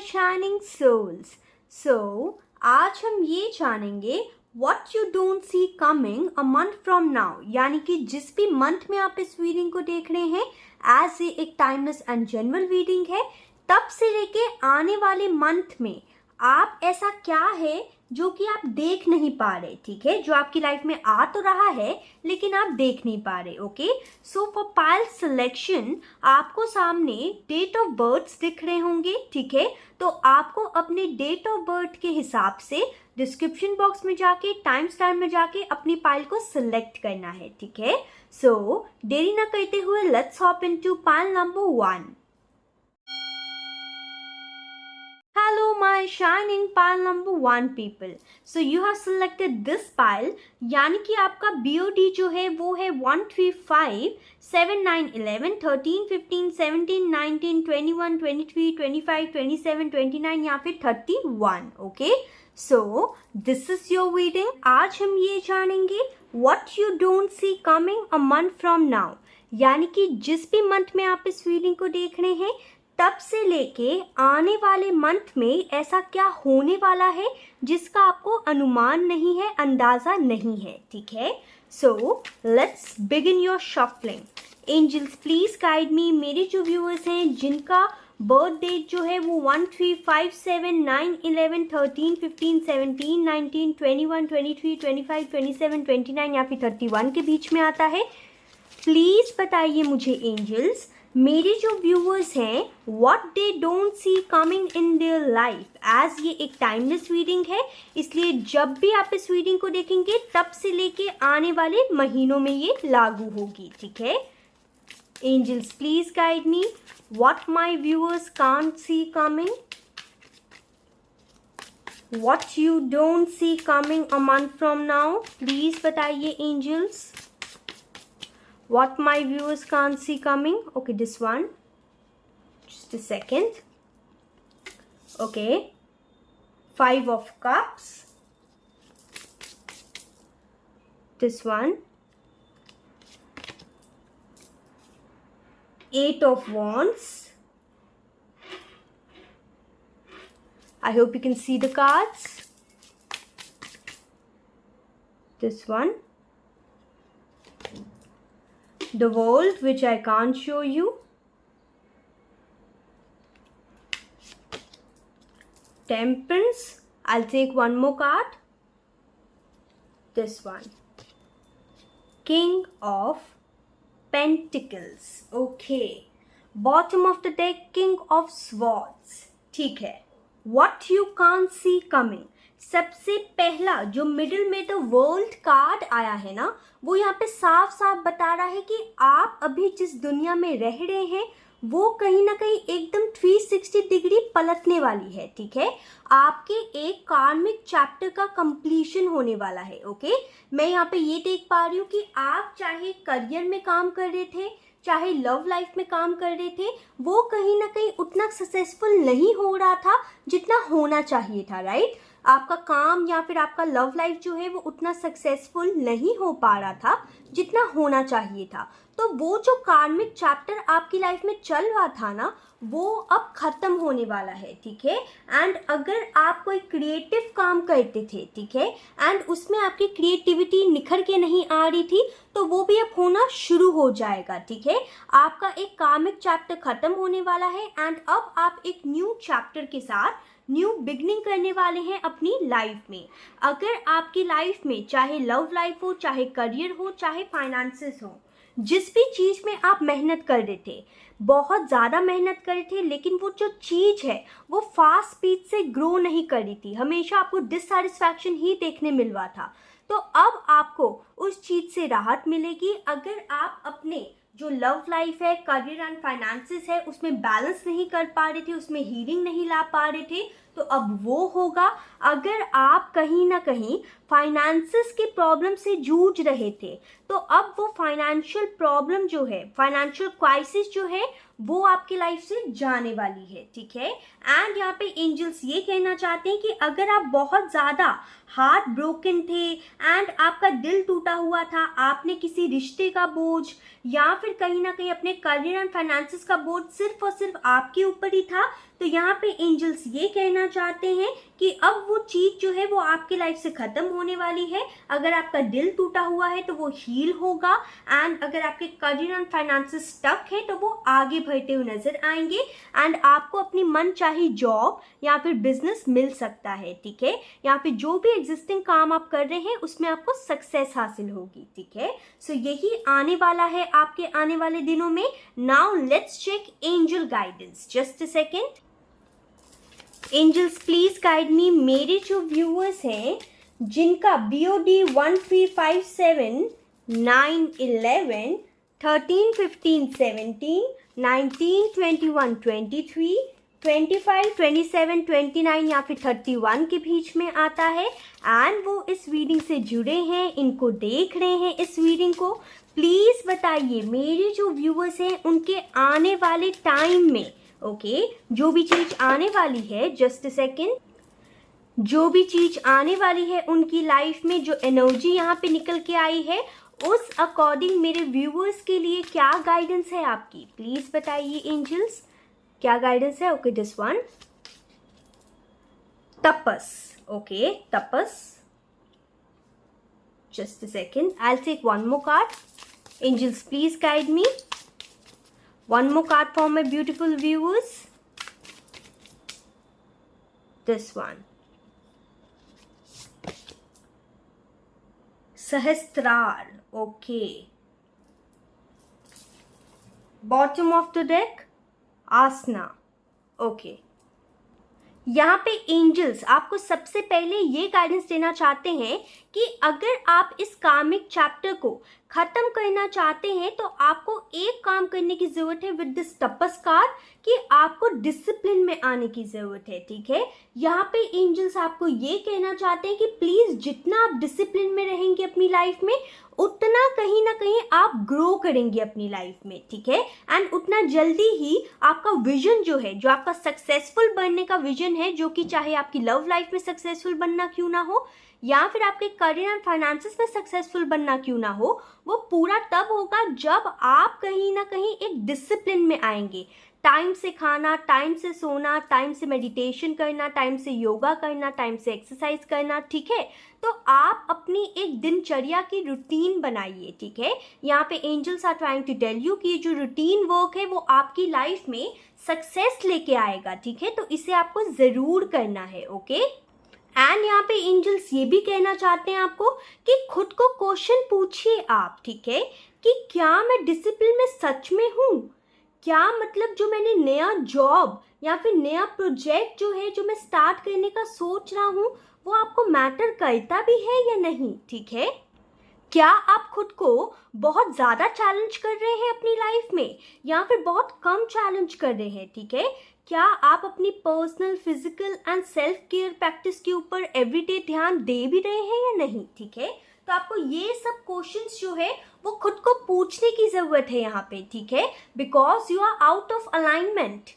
shining souls. So, आज हम ये जानेंगे what you don't see coming a month from now. यानी कि जिस भी मंथ में आप इस रीडिंग को देख रहे हैं, एज ये एक टाइमलेस एंड जनरल रीडिंग है, तब से लेके आने वाले मंथ में आप ऐसा क्या है जो कि आप देख नहीं पा रहे, ठीक है, जो आपकी लाइफ में आ तो रहा है लेकिन आप देख नहीं पा रहे. Okay, so for pile selection आपको सामने डेट ऑफ बर्थ दिख रहे होंगे, ठीक है. तो आपको अपने डेट ऑफ बर्थ के हिसाब से डिस्क्रिप्शन बॉक्स में जाके टाइम स्टार में जाके अपनी पाइल को सिलेक्ट करना है, ठीक है. सो देरी ना करते हुए let's hop into pile number 1. Hello my shining pile number 1 people. So you have selected this pile, यानी कि आपका BOD जो है वो है 1 3 5 7 9 11 13 15 17 19 21 23 25 27 29 या फिर 31. Okay, so this is your reading. आज हम ये जानेंगे what you don't see coming a month from now, यानी कि जिस भी मंथ में आप इस रीडिंग को देख रहे हैं तब से लेके आने वाले मंथ में ऐसा क्या होने वाला है जिसका आपको अनुमान नहीं है, अंदाजा नहीं है, ठीक है. So let's begin your shuffling. Angels please guide me. मेरे जो व्यूअर्स हैं जिनका बर्थ डेट जो है वो 1 3 5 7 9 11 13 15 17 19 21 23 25 27 29 या फिर 31 के बीच में आता है, प्लीज बताइए मुझे एंजल्स, मेरे जो व्यूअर्स हैं what they don't see coming in their life. As ये एक टाइमलेस रीडिंग है, इसलिए जब भी आप इस रीडिंग को देखेंगे तब से लेके आने वाले महीनों में ये लागू होगी, ठीक है. Angels please guide me what my viewers can't see coming, what you don't see coming a month from now. Please बताइए angels what my viewers can't see coming. Okay, this one, just a second. Okay, 5 of cups, this one, 8 of wands. I hope you can see the cards. This one, the world, which I can't show you. Temperance, I'll take one more card. This one, King of Pentacles. Okay, bottom of the deck, King of Swords. ठीक है. What you can't see coming. सबसे पहला जो middle में the world card आया है ना, वो यहाँ पे साफ साफ बता रहा है कि आप अभी जिस दुनिया में रह रहे हैं वो कहीं ना कहीं एकदम 360 डिग्री पलटने वाली है, ठीक है. आपके एक कार्मिक चैप्टर का कंप्लीशन होने वाला है. ओके, मैं यहाँ पे ये देख पा रही हूँ कि आप चाहे करियर में काम कर रहे थे, चाहे लव लाइफ में काम कर रहे थे, वो कहीं ना कहीं उतना सक्सेसफुल नहीं हो रहा था जितना होना चाहिए था, राइट. आपका काम या फिर आपका लव लाइफ जो है वो उतना सक्सेसफुल नहीं हो पा रहा था जितना होना चाहिए था. तो वो जो कार्मिक चैप्टर आपकी लाइफ में चल रहा था ना, वो अब खत्म होने वाला है, ठीक है. एंड अगर आप कोई क्रिएटिव काम करते थे, ठीक है, एंड उसमें आपकी क्रिएटिविटी निखर के नहीं आ रही थी, तो वो भी अब होना शुरू हो जाएगा, ठीक है. आपका एक कार्मिक चैप्टर खत्म होने वाला है एंड अब आप एक न्यू चैप्टर के साथ न्यू बिगनिंग करने वाले हैं अपनी लाइफ में. अगर आपकी लाइफ में चाहे लव लाइफ हो, चाहे करियर हो, चाहे फाइनेंसेस हो, जिस भी चीज़ में आप मेहनत कर रहे थे, बहुत ज़्यादा मेहनत कर रहे थे, लेकिन वो जो चीज़ है वो फास्ट स्पीड से ग्रो नहीं कर रही थी, हमेशा आपको डिससैटिस्फैक्शन ही देखने मिल रहा था, तो अब आपको उस चीज़ से राहत मिलेगी अगर आप अपने जो लव लाइफ है, करियर एंड फाइनेंसेस है, उसमें बैलेंस नहीं कर पा रहे थे, उसमें हीलिंग नहीं ला पा रहे थे, तो अब वो होगा अगर आप कहीं ना कहीं फाइनेंसिस की प्रॉब्लम से जूझ रहे थे, तो अब वो फाइनेंशियल प्रॉब्लम जो है, फाइनेंशियल क्राइसिस जो है, वो आपकी लाइफ से जाने वाली है, ठीक है। एंड यहाँ पे एंजल्स ये कहना चाहते हैं कि अगर आप बहुत ज़्यादा हार्ट ब्रोकन थे एंड आपका दिल टूटा हुआ था, आपने किसी रिश्ते का बोझ या फिर कहीं ना कहीं अपने करियर एंड फाइनेंसिस का बोझ सिर्फ और सिर्फ आपके ऊपर ही था, तो यहाँ पे एंजल्स ये कहना चाहते हैं कि अब वो चीज़ जो है वो आपकी लाइफ से ख़त्म होने वाली है। अगर आपका दिल टूटा हुआ है तो वो हील होगा, एंड अगर आपके करियर एंड फाइनेंसिस स्टक है तो वो आगे बढ़ते हुए नजर आएंगे, एंड आपको अपनी मन चाही जॉब या फिर बिजनेस मिल सकता है, ठीक है। या फिर जो भी एग्जिस्टिंग काम आप कर रहे हैं उसमें आपको सक्सेस हासिल होगी, ठीक है। सो यही आने वाला है आपके आने वाले दिनों में। Now let's check angel guidance. Just a second. Angels please guide me. मेरे जो व्यूअर्स हैं जिनका BOD 1 3 5 7 9 11 13 15 17 19 21 23 25 27 29 या फिर 31 के बीच में आता है, एंड वो इस रीडिंग से जुड़े हैं, इनको देख रहे हैं इस रीडिंग को, प्लीज बताइए मेरे जो व्यूअर्स हैं उनके आने वाले टाइम में, ओके, जो भी चीज आने वाली है, जस्ट अ सेकेंड, जो भी चीज आने वाली है उनकी लाइफ में, जो एनर्जी यहाँ पे निकल के आई है, उस अकॉर्डिंग मेरे व्यूअर्स के लिए क्या गाइडेंस है आपकी, प्लीज बताइए एंजल्स, क्या गाइडेंस है। Okay, this one, Tapas, okay, Tapas, just a second, I will take one more card. Angels please guide me, one more card for my beautiful viewers, this one, Sahasrar, okay, bottom of the deck, Asna, okay। यहाँ पे angels आपको सबसे पहले ये guidance देना चाहते हैं कि अगर आप इस कार्मिक चैप्टर को खत्म करना चाहते हैं तो आपको एक काम करने की जरूरत है विद दिस तपस कार्ड, कि आपको डिसिप्लिन में आने की जरूरत है, ठीक है। यहाँ पे एंजल्स आपको ये कहना चाहते हैं कि प्लीज जितना आप डिसिप्लिन में रहेंगे अपनी लाइफ में, उतना कहीं ना कहीं आप ग्रो करेंगे अपनी लाइफ में, ठीक है। एंड उतना जल्दी ही आपका विजन जो है, जो आपका सक्सेसफुल बनने का विजन है, जो कि चाहे आपकी लव लाइफ में सक्सेसफुल बनना क्यों ना हो या फिर आपके करियर एंड फाइनेंसेस में सक्सेसफुल बनना क्यों ना हो, वो पूरा तब होगा जब आप कहीं ना कहीं एक डिसिप्लिन में आएंगे। टाइम से खाना, टाइम से सोना, टाइम से मेडिटेशन करना, टाइम से योगा करना, टाइम से एक्सरसाइज करना, ठीक है। तो आप अपनी एक दिनचर्या की रूटीन बनाइए, ठीक है। यहाँ पे angels are trying to tell you कि जो रूटीन वर्क है वो आपकी लाइफ में सक्सेस लेके आएगा, ठीक है। तो इसे आपको ज़रूर करना है, ओके। एंड यहाँ पे एंजल्स ये भी कहना चाहते हैं आपको कि खुद को क्वेश्चन पूछिए आप, ठीक है, कि क्या मैं डिसिप्लिन में सच में हूँ, क्या मतलब जो मैंने नया जॉब या फिर नया प्रोजेक्ट जो है, जो मैं स्टार्ट करने का सोच रहा हूँ, वो आपको मैटर करता भी है या नहीं, ठीक है। क्या आप खुद को बहुत ज़्यादा चैलेंज कर रहे हैं अपनी लाइफ में या फिर बहुत कम चैलेंज कर रहे हैं, ठीक है। क्या आप अपनी personal, physical and self care practice के ऊपर एवरीडे ध्यान दे भी रहे हैं या नहीं, ठीक है। तो आपको ये सब क्वेश्चंस जो है वो खुद को पूछने की ज़रूरत है यहाँ पे, ठीक है, because you are out of alignment.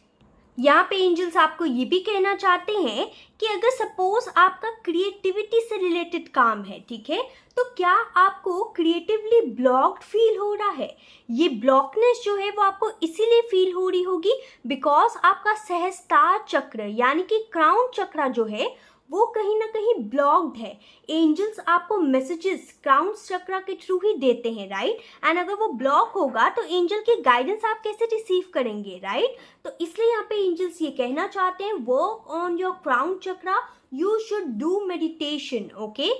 यहाँ पे एंजल्स आपको ये भी कहना चाहते हैं कि अगर सपोज आपका क्रिएटिविटी से रिलेटेड काम है, ठीक है, तो क्या आपको क्रिएटिवली ब्लॉक्ड फील हो रहा है। ये ब्लॉकनेस जो है वो आपको इसीलिए फील हो रही होगी बिकॉज आपका सहस्त्रार चक्र यानी कि क्राउन चक्र जो है वो कहीं ना कहीं ब्लॉक्ड है। एंजल्स आपको मैसेजेस क्राउन चक्र के थ्रू ही देते हैं, राइट। एंड अगर वो ब्लॉक होगा तो एंजल की गाइडेंस आप कैसे रिसीव करेंगे, राइट। तो इसलिए यहाँ पे एंजल्स ये कहना चाहते हैं वर्क ऑन योर क्राउन चक्र, you should do meditation, okay.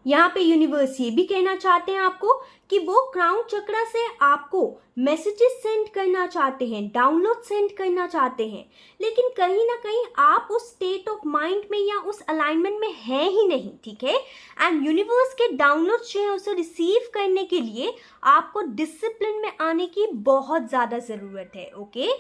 यहाँ पे यूनिवर्स ये भी कहना चाहते हैं आपको कि वो क्राउन चक्र से आपको मैसेजेस सेंड करना चाहते हैं, डाउनलोड सेंड करना चाहते हैं, लेकिन कहीं ना कहीं आप उस स्टेट ऑफ माइंड में या उस अलाइनमेंट में हैं ही नहीं, ठीक है। एंड यूनिवर्स के डाउनलोड जो है उसे रिसीव करने के लिए आपको डिसिप्लिन में आने की बहुत ज़्यादा ज़रूरत है, ओके।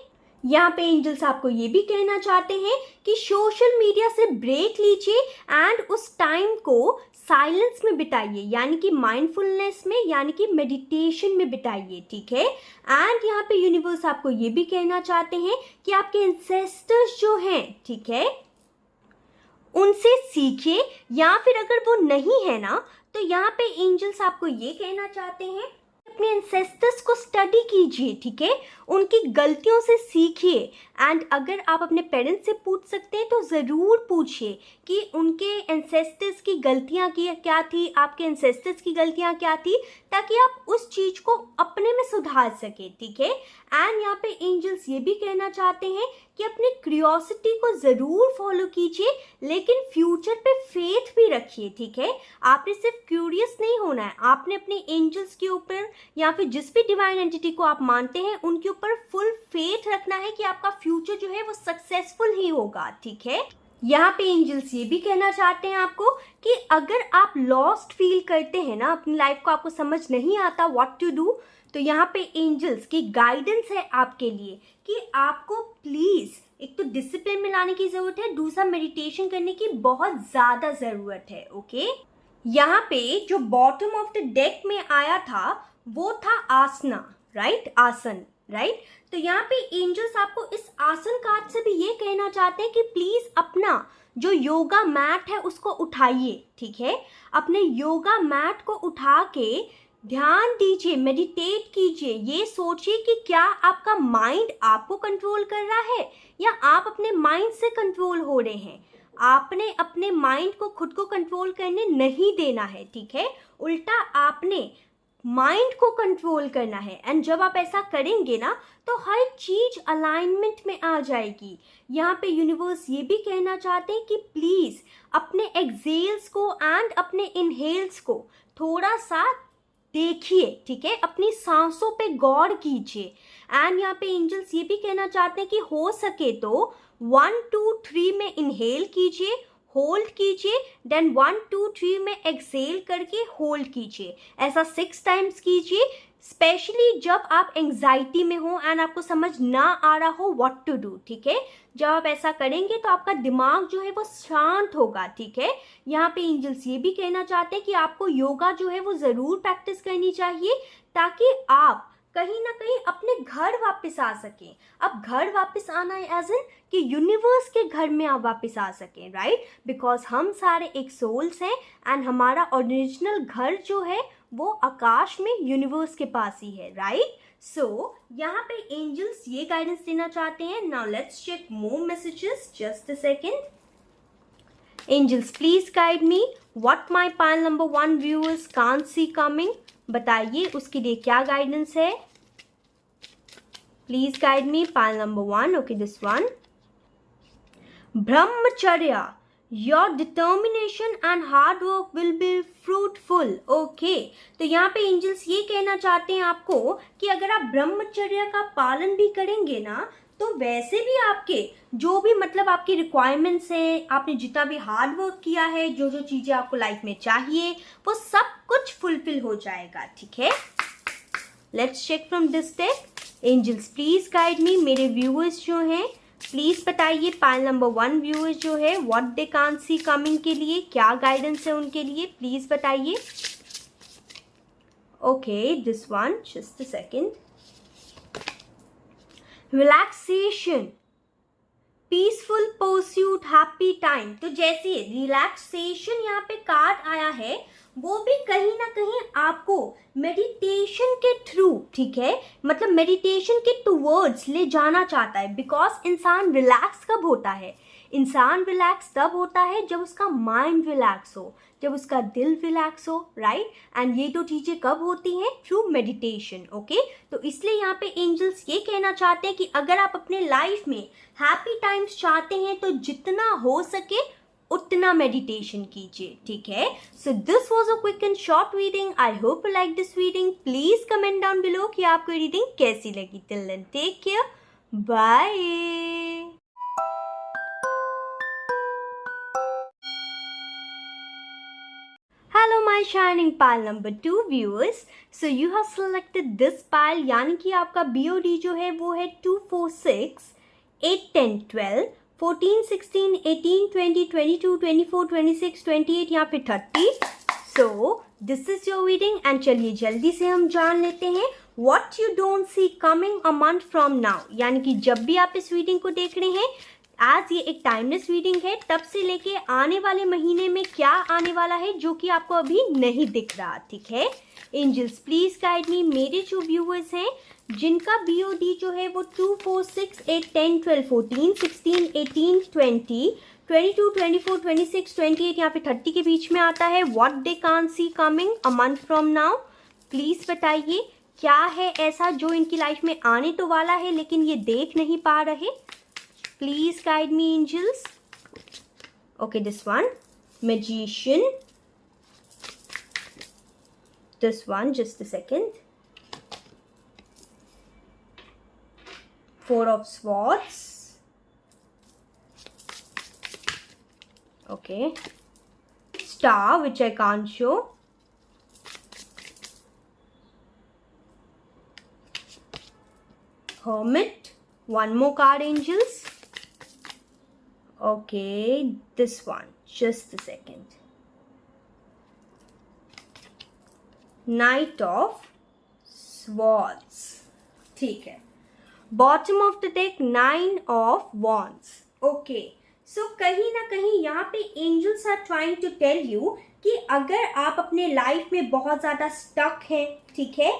यहाँ पे एंजल्स आपको ये भी कहना चाहते हैं कि सोशल मीडिया से ब्रेक लीजिए एंड उस टाइम को साइलेंस में बिताइए, यानी कि माइंडफुलनेस में, यानी कि मेडिटेशन में बिताइए, ठीक है। एंड यहाँ पे यूनिवर्स आपको ये भी कहना चाहते हैं कि आपके एंसेस्टर्स जो हैं, ठीक है, उनसे सीखिए, या फिर अगर वो नहीं है ना तो यहाँ पे एंजल्स आपको ये कहना चाहते हैं अपने एंसेस्टर्स को स्टडी कीजिए, ठीक है, उनकी गलतियों से सीखिए। एंड अगर आप अपने पेरेंट्स से पूछ सकते हैं तो ज़रूर पूछिए कि उनके एंसेस्टर्स की गलतियाँ क्या थी, आपके एंसेस्टर्स की गलतियाँ क्या थी, ताकि आप उस चीज़ को अपने में सुधार सकें, ठीक है। एंड यहाँ पे एंजल्स ये भी कहना चाहते हैं कि अपनी क्यूरियोसिटी को ज़रूर फॉलो कीजिए, लेकिन फ्यूचर पे फेथ भी रखिए, ठीक है। आपने सिर्फ क्यूरियस नहीं होना है, आपने अपने एंजल्स के ऊपर या फिर जिस भी डिवाइन एंटिटी को आप मानते हैं उनके ऊपर फुल फेथ रखना है कि आपका फ्यूचर जो है वो सक्सेसफुल ही होगा, ठीक है। यहाँ पे एंजल्स ये भी कहना चाहते हैं आपको कि अगर आप लॉस्ट फील करते हैं ना, अपनी लाइफ को आपको समझ नहीं आता व्हाट टू डू, तो यहाँ पे एंजल्स की गाइडेंस है आपके लिए कि आपको प्लीज़ एक तो डिसिप्लिन में लाने की ज़रूरत है, दूसरा मेडिटेशन करने की बहुत ज़्यादा ज़रूरत है, ओके। यहाँ पे जो बॉटम ऑफ द डेक में आया था वो था आसना, राइट, आसन, राइट। तो यहाँ पे एंजल्स आपको इस आसन कार्ड से भी ये कहना चाहते हैं कि प्लीज़ अपना जो योगा मैट है उसको उठाइए, ठीक है। अपने योगा मैट को उठा के ध्यान दीजिए, मेडिटेट कीजिए, ये सोचिए कि क्या आपका माइंड आपको कंट्रोल कर रहा है या आप अपने माइंड से कंट्रोल हो रहे हैं। आपने अपने माइंड को खुद को कंट्रोल करने नहीं देना है, ठीक है, उल्टा आपने माइंड को कंट्रोल करना है। एंड जब आप ऐसा करेंगे ना तो हर चीज अलाइनमेंट में आ जाएगी। यहाँ पे यूनिवर्स ये भी कहना चाहते हैं कि प्लीज अपने एक्सेल्स को एंड अपने इनहेल्स को थोड़ा सा देखिए, ठीक है, अपनी सांसों पे गौर कीजिए। एंड यहाँ पे एंजल्स ये भी कहना चाहते हैं कि हो सके तो 1 2 3 में इनहेल कीजिए, होल्ड कीजिए, देन 1 2 3 में एक्सेल करके होल्ड कीजिए। ऐसा 6 टाइम्स कीजिए, स्पेशली जब आप एंजाइटी में हो एंड आपको समझ ना आ रहा हो व्हाट टू डू, ठीक है। जब आप ऐसा करेंगे तो आपका दिमाग जो है वो शांत होगा, ठीक है। यहाँ पे एंजल्स ये भी कहना चाहते हैं कि आपको योगा जो है वो ज़रूर प्रैक्टिस करनी चाहिए, ताकि आप कहीं ना कहीं अपने घर वापस आ सकें। अब घर वापस आना है एज इन कि यूनिवर्स के घर में आप वापस आ सकें, राइट, बिकॉज हम सारे एक सोल्स हैं एंड हमारा ओरिजिनल घर जो है वो आकाश में यूनिवर्स के पास ही है, राइट। सो यहाँ पे एंजल्स ये गाइडेंस देना चाहते हैं। Now let's check more messages, just a second. Angels please guide me what my pile number 1 viewers can't see coming. बताइए उसके लिए क्या गाइडेंस है। Please guide me pile number 1, okay, this one. Brahmacharya, your determination and hard work will be fruitful, okay. तो यहाँ पे angels ये कहना चाहते हैं आपको कि अगर आप ब्रह्मचर्य का पालन भी करेंगे ना तो वैसे भी आपके जो भी मतलब आपकी रिक्वायरमेंट्स हैं, आपने जितना भी हार्ड वर्क किया है, जो जो चीज़ें आपको लाइफ में चाहिए वो सब कुछ फुलफिल हो जाएगा, ठीक है। Let's check from this deck. Angels please guide me, मेरे व्यूअर्स जो हैं प्लीज बताइए पाइल नंबर 1 व्यूअर्स जो है what they can't see coming के लिए क्या गाइडेंस है उनके लिए, प्लीज बताइए। Okay, this one, just a second. Relaxation, peaceful pursuit, happy time. तो जैसे रिलैक्सेशन यहाँ पे कार्ड आया है वो भी कहीं ना कहीं आपको मेडिटेशन के थ्रू, ठीक है, मतलब मेडिटेशन के टूवर्ड्स ले जाना चाहता है। बिकॉज इंसान रिलैक्स कब होता है, इंसान रिलैक्स तब होता है जब उसका माइंड रिलैक्स हो, जब उसका दिल रिलैक्स हो, राइट। एंड ये दो चीज़ें कब होती हैं, थ्रू मेडिटेशन, ओके। तो इसलिए यहाँ पे एंजल्स ये कहना चाहते हैं कि अगर आप अपने लाइफ में हैप्पी टाइम्स चाहते हैं तो जितना हो सके उतना मेडिटेशन कीजिए, ठीक है। So this was a quick and short reading. I hope you like this reading. Please comment down below कि आपको रीडिंग कैसी लगी। Till then take care, bye. Hello my shining pile number 2 viewers. So you have selected this pile, यानी कि आपका BOD जो है वो है 2, 4, 6, 8, 10, 12, 14, 16, 18, 20, 22, 24, 26, 28 या फिर 30. So this is your reading and चलिए जल्दी से हम जान लेते हैं what you don't see coming a month from now. यानी कि जब भी आप इस रीडिंग को देख रहे हैं, आज ये एक टाइमलेस रीडिंग है, तब से लेके आने वाले महीने में क्या आने वाला है जो कि आपको अभी नहीं दिख रहा. ठीक है एंजल्स, प्लीज गाइड मी. मेरे जो व्यूअर्स हैं जिनका BOD जो है वो 2, 4, 6, 8, 10, 12, 14, 16, 18, 20, 22, 24, 26, 28 या फिर 30 के बीच में आता है. What they can't see coming a month from now. Please बताइए क्या है ऐसा जो इनकी लाइफ में आने तो वाला है लेकिन ये देख नहीं पा रहे. Please guide me, angels. Okay, this one, magician. This one, just a second. 4 of swords. Okay. Star, which I can't show. Hermit. One more card, angels. Okay, this one, just a second. Knight of Swords. ठीक है. Bottom of the deck, 9 of Wands. Okay, so कहीं ना कहीं यहाँ पे angels are trying to tell you कि अगर आप अपने लाइफ में बहुत ज़्यादा stuck हैं, ठीक है,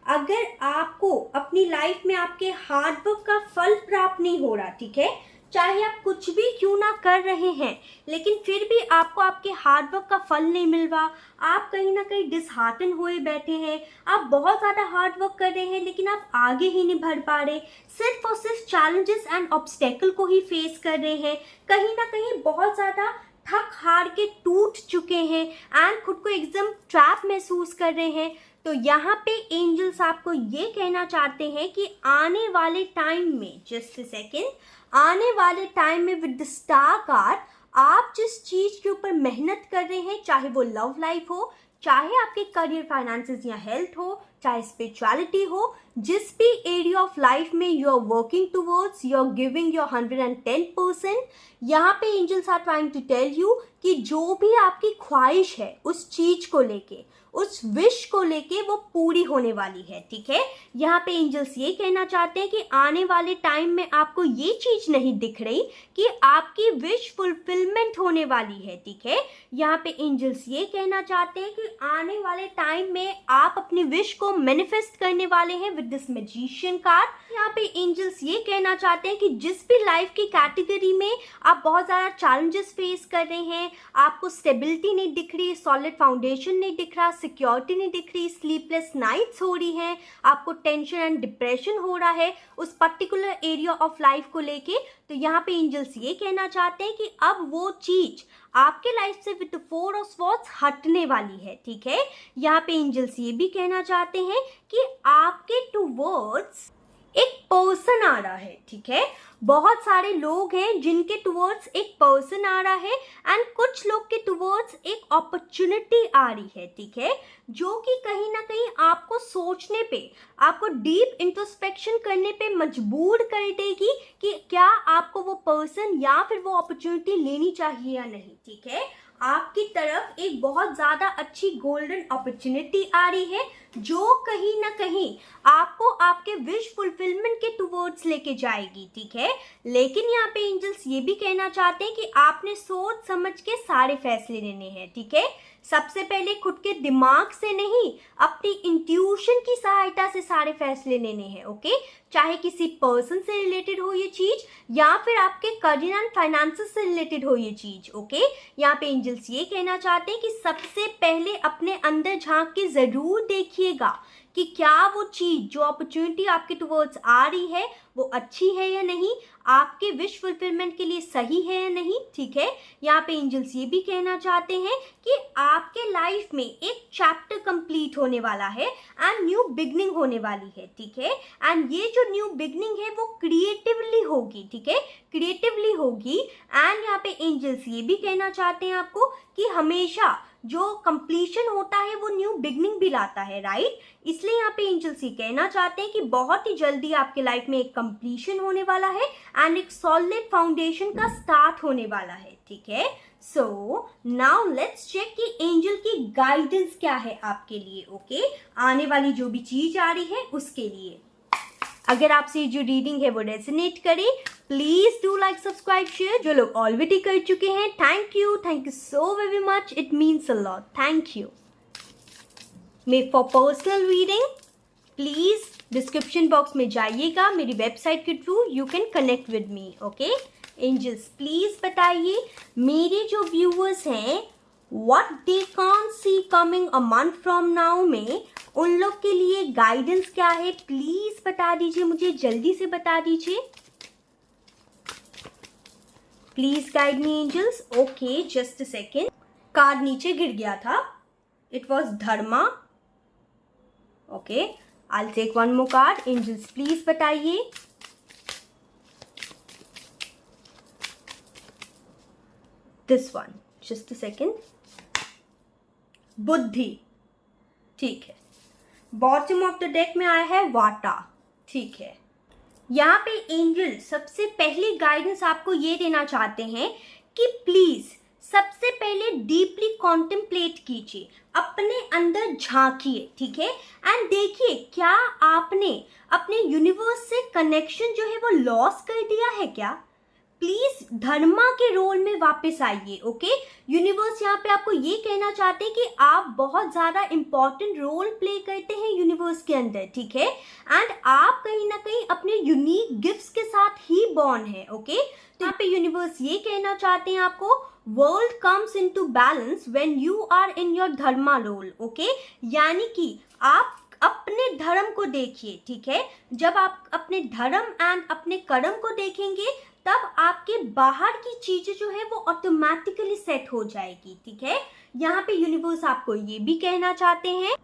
अगर आपको अपनी लाइफ में आपके हार्डवर्क का फल प्राप्त नहीं हो रहा, ठीक है, चाहे आप कुछ भी क्यों ना कर रहे हैं लेकिन फिर भी आपको आपके हार्डवर्क का फल नहीं मिल रहा, आप कहीं ना कहीं डिसहार्टन हुए बैठे हैं, आप बहुत ज़्यादा हार्डवर्क कर रहे हैं लेकिन आप आगे ही नहीं बढ़ पा रहे, सिर्फ और सिर्फ चैलेंजेस एंड ऑब्स्टेकल को ही फेस कर रहे हैं, कहीं ना कहीं बहुत ज़्यादा थक हार के टूट चुके हैं एंड खुद को एकदम ट्रैप महसूस कर रहे हैं. तो यहाँ पे एंजल्स आपको ये कहना चाहते हैं कि आने वाले टाइम में, जस्ट अ सेकेंड, आने वाले टाइम में विद द स्टार कार्ड आप जिस चीज के ऊपर मेहनत कर रहे हैं, चाहे वो लव लाइफ हो, चाहे आपके करियर, फाइनेंसेस या हेल्थ हो, चाहे स्पिरिचुअलिटी हो, जिस भी एरिया ऑफ लाइफ में you are working towards, you are giving your 110%. यहाँ पे angels are trying to tell you कि जो भी आपकी ख्वाहिश है उस चीज को लेके, उस विश को लेके वो पूरी होने वाली है. ठीक है, यहाँ पे एंजल्स ये कहना चाहते हैं कि आने वाले टाइम में आपको ये चीज नहीं दिख रही कि आपकी विश फुलफिलमेंट होने वाली है. ठीक है, यहाँ पे एंजल्स ये कहना चाहते हैं कि आने वाले टाइम में आप अपनी विश को मैनिफेस्ट करने वाले हैं विद दिस मैजिशियन कार्ड. यहाँ पे एंजल्स ये कहना चाहते हैं कि जिस भी लाइफ की कैटेगरी में आप बहुत ज़्यादा चैलेंजेस फेस कर रहे हैं, आपको स्टेबिलिटी नहीं दिख रही, सॉलिड फाउंडेशन नहीं दिख रहा, सिक्योरिटी नहीं दिख रही, स्लीपलेस नाइट्स हो रही हैं, आपको टेंशन एंड डिप्रेशन हो रहा है उस पर्टिकुलर एरिया ऑफ लाइफ को लेके, तो यहाँ पे एंजल्स ये कहना चाहते हैं कि अब वो चीज आपके लाइफ से विद 4 ऑफ स्वॉर्ड्स हटने वाली है. ठीक है, यहाँ पे एंजल्स ये भी कहना चाहते हैं कि आपके टूवर्ड्स एक पर्सन आ रहा है. ठीक है, बहुत सारे लोग हैं जिनके टुवर्ड्स एक पर्सन आ रहा है एंड कुछ लोग के टुवर्ड्स एक अपॉर्चुनिटी आ रही है. ठीक है, जो कि कहीं ना कहीं आपको सोचने पे, आपको डीप इंट्रोस्पेक्शन करने पे मजबूर कर देगी कि क्या आपको वो पर्सन या फिर वो अपॉर्चुनिटी लेनी चाहिए या नहीं. ठीक है, आपकी तरफ एक बहुत ज़्यादा अच्छी गोल्डन अपॉर्चुनिटी आ रही है जो कहीं ना कहीं आपको आपके विश फुलफिलमेंट के टुवर्ड्स लेके जाएगी. ठीक है, लेकिन यहाँ पे एंजल्स ये भी कहना चाहते हैं कि आपने सोच समझ के सारे फैसले लेने हैं. ठीक है, सबसे पहले खुद के दिमाग से नहीं, अपनी इंट्यूशन की सहायता से सारे फैसले लेने हैं. ओके, चाहे किसी पर्सन से रिलेटेड हो ये चीज या फिर आपके करियर एंड फाइनेंसेस से रिलेटेड हो ये चीज. ओके, यहाँ पे एंजल्स ये कहना चाहते हैं कि सबसे पहले अपने अंदर झांक के जरूर देखिएगा कि क्या वो चीज, जो अपॉर्चुनिटी आपके टुवर्ड्स आ रही है वो अच्छी है या नहीं, आपके विश फुलफिलमेंट के लिए सही है या नहीं. ठीक है, यहाँ पे एंजल्स ये भी कहना चाहते हैं कि आपके लाइफ में एक चैप्टर कंप्लीट होने वाला है एंड न्यू बिगनिंग होने वाली है. ठीक है, एंड ये जो न्यू बिगनिंग है वो क्रिएटिवली होगी. ठीक है, क्रिएटिवली होगी. एंड यहाँ पे एंजल्स ये भी कहना चाहते हैं आपको कि हमेशा जो कंप्लीशन होता है वो न्यू बिगनिंग भी लाता है, राइट? इसलिए यहाँ पे एंजल्स ये कहना चाहते हैं कि बहुत ही जल्दी आपके लाइफ में एक कंप्लीशन होने वाला है एंड एक सॉलिड फाउंडेशन का स्टार्ट होने वाला है, ठीक है? सो नाउ लेट्स चेक कि एंजल की गाइडेंस क्या है आपके लिए, ओके? आने वाली जो भी चीज आ रही है उसके लिए। अगर आपसे जो रीडिंग है वो रेजोनेट करे, please do like, subscribe, share. जो लोग ऑलरेडी कर चुके हैं, thank you so very much, it means a lot, thank you. For personal reading please description box में जाइएगा, मेरी वेबसाइट के through you can connect with me, okay? Angels please बताइए मेरे जो व्यूअर्स हैं what they can't see coming a month from now में उन लोग के लिए गाइडेंस क्या है, प्लीज बता दीजिए मुझे, जल्दी से बता दीजिए। Please guide me angels. Okay, just a second, card नीचे गिर गया था, it was Dharma. Okay, I will take one more card. Angels please बताइए। This one, just a second, Buddhi, ठीक है। बॉटम ऑफ द डेक में आया है वाटा, ठीक है। यहाँ पे एंजल सबसे पहली गाइडेंस आपको ये देना चाहते हैं कि प्लीज सबसे पहले डीपली कॉन्टेम्पलेट कीजिए, अपने अंदर झांकिए, ठीक है? एंड देखिए क्या आपने अपने यूनिवर्स से कनेक्शन जो है वो लॉस कर दिया है क्या? प्लीज धर्मा के रोल में वापस आइए, ओके? यूनिवर्स यहाँ पे आपको ये कहना चाहते हैं कि आप बहुत ज्यादा इंपॉर्टेंट रोल प्ले करते हैं यूनिवर्स के अंदर, ठीक है? एंड आप कहीं ना कहीं अपने यूनिक गिफ्ट्स के साथ ही बॉर्न है, ओके? तो यहाँ पे यूनिवर्स ये कहना चाहते हैं आपको, world comes into balance when you are in your dharma role, okay? यानी कि आप अपने धर्म को देखिए, ठीक है? जब आप अपने धर्म एंड अपने कर्म को देखेंगे तब आपके बाहर की चीजें जो है वो ऑटोमेटिकली सेट हो जाएगी, ठीक है? यहाँ पे यूनिवर्स आपको ये भी कहना चाहते हैं,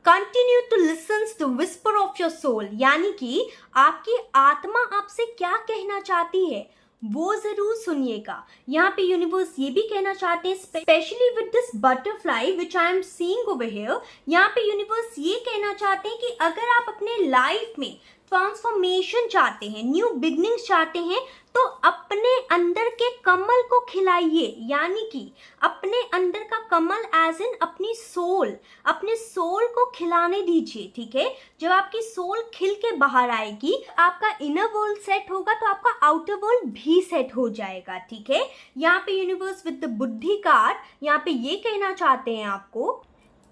continue to listen to whisper of your soul, यानी कि आपकी आत्मा आपसे क्या कहना चाहती है वो जरूर सुनिएगा। यहाँ पे यूनिवर्स ये भी कहना चाहते हैं, specially with this butterfly which I am seeing over here, यहाँ पे यूनिवर्स ये कहना चाहते हैं कि अगर आप अपने लाइफ में ट्रांसफॉर्मेशन चाहते हैं, न्यू बिगनिंग्स चाहते हैं, तो अपने अंदर के कमल को खिलाइए, यानी कि अपने अंदर का कमल एज इन अपनी सोल, अपने सोल को खिलाने दीजिए, ठीक है? जब आपकी सोल खिल के बाहर आएगी, आपका इनर वर्ल्ड सेट होगा तो आपका आउटर वर्ल्ड भी सेट हो जाएगा, ठीक है? यहाँ पे यूनिवर्स विद द बुद्धि कार्ड यहाँ पे ये कहना चाहते हैं आपको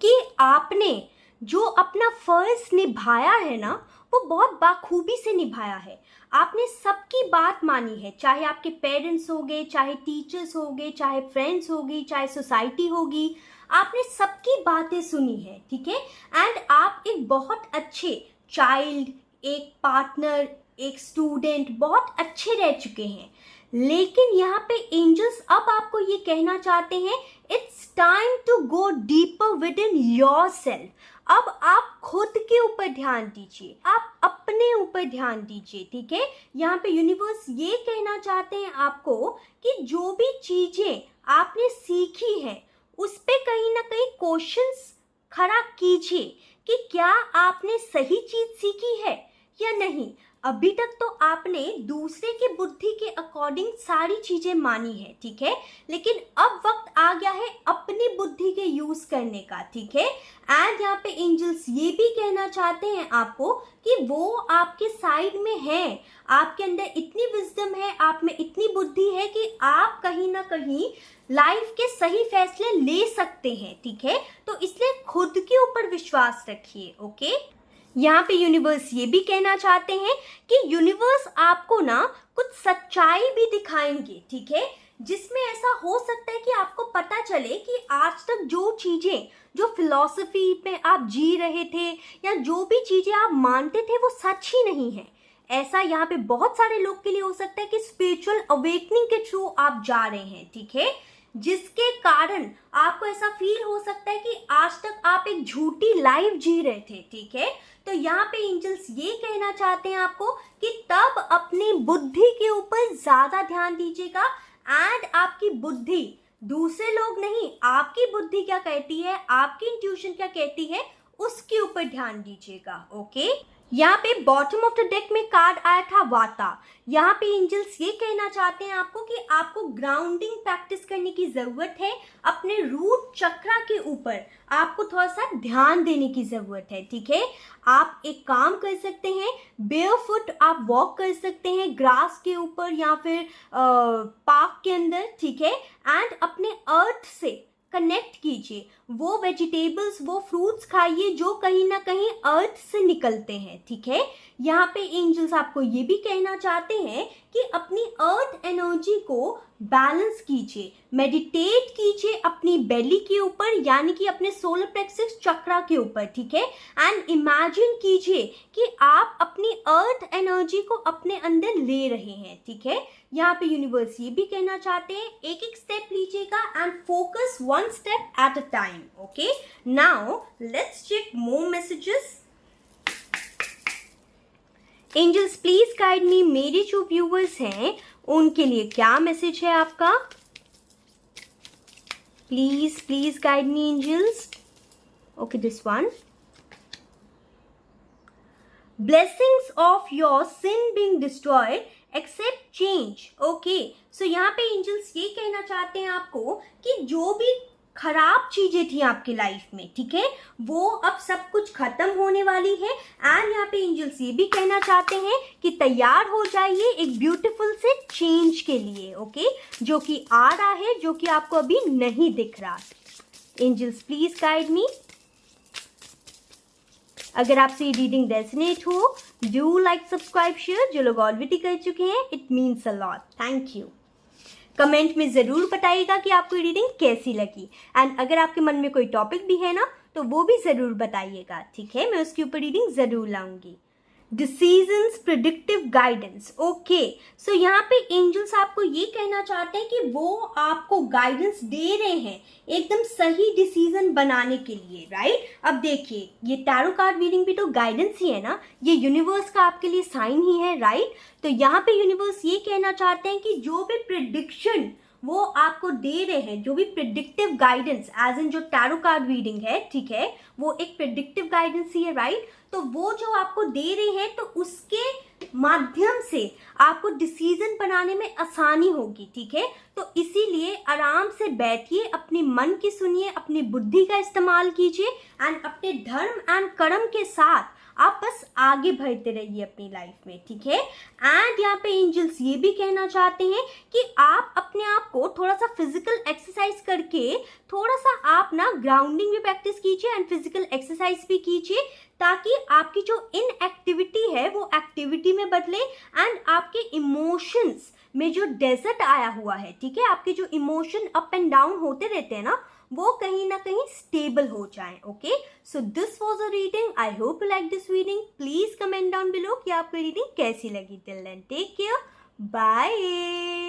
कि आपने जो अपना फर्ज निभाया है ना वो बहुत बाखूबी से निभाया है। आपने सबकी बात मानी है, चाहे आपके पेरेंट्स हो गए, चाहे टीचर्स हो गए, चाहे फ्रेंड्स होगी, चाहे सोसाइटी होगी, आपने सबकी बातें सुनी है, ठीक है? एंड आप एक बहुत अच्छे चाइल्ड, एक पार्टनर, एक स्टूडेंट बहुत अच्छे रह चुके हैं। लेकिन यहाँ पे एंजल्स अब आपको ये कहना चाहते हैं, it's time to go deeper within yourself. अब आप खुद के ऊपर ध्यान दीजिए, आप अपने ऊपर ध्यान दीजिए, ठीक है? यहाँ पे यूनिवर्स ये कहना चाहते हैं आपको कि जो भी चीजें आपने सीखी हैं उस पे कहीं ना कहीं क्वेश्चंस खड़ा कीजिए कि क्या आपने सही चीज सीखी है या नहीं। अभी तक तो आपने दूसरे की बुद्धि के अकॉर्डिंग सारी चीजें मानी है, ठीक है? लेकिन अब वक्त आ गया है अपनी बुद्धि के यूज करने का, ठीक है? एंड यहाँ पे एंजल्स ये भी कहना चाहते हैं आपको कि वो आपके साइड में है, आपके अंदर इतनी विजडम है, आप में इतनी बुद्धि है कि आप कहीं ना कहीं लाइफ के सही फैसले ले सकते हैं, ठीक है? तो इसलिए खुद के ऊपर विश्वास रखिए, ओके? यहाँ पे यूनिवर्स ये भी कहना चाहते हैं कि यूनिवर्स आपको ना कुछ सच्चाई भी दिखाएंगे, ठीक है? जिसमें ऐसा हो सकता है कि आपको पता चले कि आज तक जो चीजें, जो फिलॉसफी में आप जी रहे थे या जो भी चीजें आप मानते थे वो सच ही नहीं है। ऐसा यहाँ पे बहुत सारे लोग के लिए हो सकता है कि स्पिरिचुअल अवेकनिंग के थ्रू आप जा रहे हैं, ठीक है? जिसके कारण आपको ऐसा फील हो सकता है कि आज तक आप एक झूठी लाइफ जी रहे थे, ठीक है? तो यहाँ पे एंजल्स ये कहना चाहते हैं आपको कि तब अपनी बुद्धि के ऊपर ज्यादा ध्यान दीजिएगा एंड आपकी बुद्धि दूसरे लोग नहीं, आपकी बुद्धि क्या कहती है, आपकी इंट्यूशन क्या कहती है, उसके ऊपर ध्यान दीजिएगा। ओके, यहाँ पे बॉटम ऑफ द डेक में कार्ड आया था वाता। यहाँ पे एंजल्स ये कहना चाहते हैं आपको कि आपको ग्राउंडिंग प्रैक्टिस करने की जरूरत है, अपने रूट चक्रा के ऊपर आपको थोड़ा सा ध्यान देने की जरूरत है। ठीक है, आप एक काम कर सकते हैं, बेयरफुट आप वॉक कर सकते हैं ग्रास के ऊपर या फिर पार्क के अंदर। ठीक है, एंड अपने अर्थ से कनेक्ट कीजिए, वो वेजिटेबल्स, वो फ्रूट्स खाइए जो कहीं ना कहीं अर्थ से निकलते हैं। ठीक है, यहाँ पे एंजल्स आपको ये भी कहना चाहते हैं कि अपनी अर्थ एनर्जी को बैलेंस कीजिए, मेडिटेट कीजिए अपनी बेली के ऊपर, यानी कि अपने सोलर प्लेक्सस चक्रा के ऊपर। ठीक है, एंड इमेजिन कीजिए कि आप अपनी अर्थ एनर्जी को अपने अंदर ले रहे हैं। ठीक है, यहाँ पे यूनिवर्स ये भी कहना चाहते हैं एक एक स्टेप लीजिएगा and focus one step at a time. Okay, now let's check more messages. Angels please guide me, मेरे जो व्यूवर्स हैं उनके लिए क्या मैसेज है आपका? Please please guide me angels. Okay, this one, blessings of your sin being destroyed except change। Okay, so यहाँ पे एंजल्स ये कहना चाहते हैं आपको कि जो भी खराब चीजें थी आपकी लाइफ में, ठीक है, वो अब सब कुछ खत्म होने वाली है। एंड यहाँ पे एंजल्स ये भी कहना चाहते हैं कि तैयार हो जाइए एक ब्यूटीफुल से चेंज के लिए। ओके, जो कि आ रहा है, जो कि आपको अभी नहीं दिख रहा। Angels please guide me. अगर आपसे ये रीडिंग रेजोनेट हो, डू लाइक सब्सक्राइब शेयर। जो लोग ऑलरेडी कर चुके हैं, it means a lot, thank you. Comment में ज़रूर बताइएगा कि आपको ये रीडिंग कैसी लगी, एंड अगर आपके मन में कोई टॉपिक भी है ना, तो वो भी ज़रूर बताइएगा। ठीक है, मैं उसके ऊपर रीडिंग ज़रूर लाऊंगी। Decisions predictive guidance. Okay, so यहाँ पे एंजल्स आपको ये कहना चाहते हैं कि वो आपको गाइडेंस दे रहे हैं एकदम सही डिसीजन बनाने के लिए। राइट, अब देखिए ये टैरो कार्ड रीडिंग भी तो गाइडेंस ही है ना, ये यूनिवर्स का आपके लिए साइन ही है। राइट, तो यहाँ पे यूनिवर्स ये कहना चाहते हैं कि जो भी प्रिडिक्शन वो आपको दे रहे हैं, जो भी प्रिडिक्टिव गाइडेंस, एज इन जो टैरो कार्ड रीडिंग है, ठीक है, वो एक प्रिडिक्टिव गाइडेंस ही है। राइट, तो वो जो आपको दे रहे हैं, तो उसके माध्यम से आपको डिसीजन बनाने में आसानी होगी। ठीक है, तो इसीलिए आराम से बैठिए, अपने मन की सुनिए, अपनी बुद्धि का इस्तेमाल कीजिए, एंड अपने धर्म एंड कर्म के साथ आप बस आगे बढ़ते रहिए अपनी लाइफ में। ठीक है, एंड यहाँ पे एंजल्स ये भी कहना चाहते हैं कि आप अपने आप को थोड़ा सा फिजिकल एक्सरसाइज करके थोड़ा सा आप ना ग्राउंडिंग भी प्रैक्टिस कीजिए एंड फिजिकल एक्सरसाइज भी कीजिए, ताकि आपकी जो इनएक्टिविटी है वो एक्टिविटी में बदले, एंड आपके इमोशंस में जो डेजर्ट आया हुआ है, ठीक है, आपके जो इमोशन अप एंड डाउन होते रहते हैं ना, वो कहीं ना कहीं स्टेबल हो जाएं। Okay, so this was a reading. I hope you like this reading. Please comment down below कि आपको रीडिंग कैसी लगी। Till then take care, bye.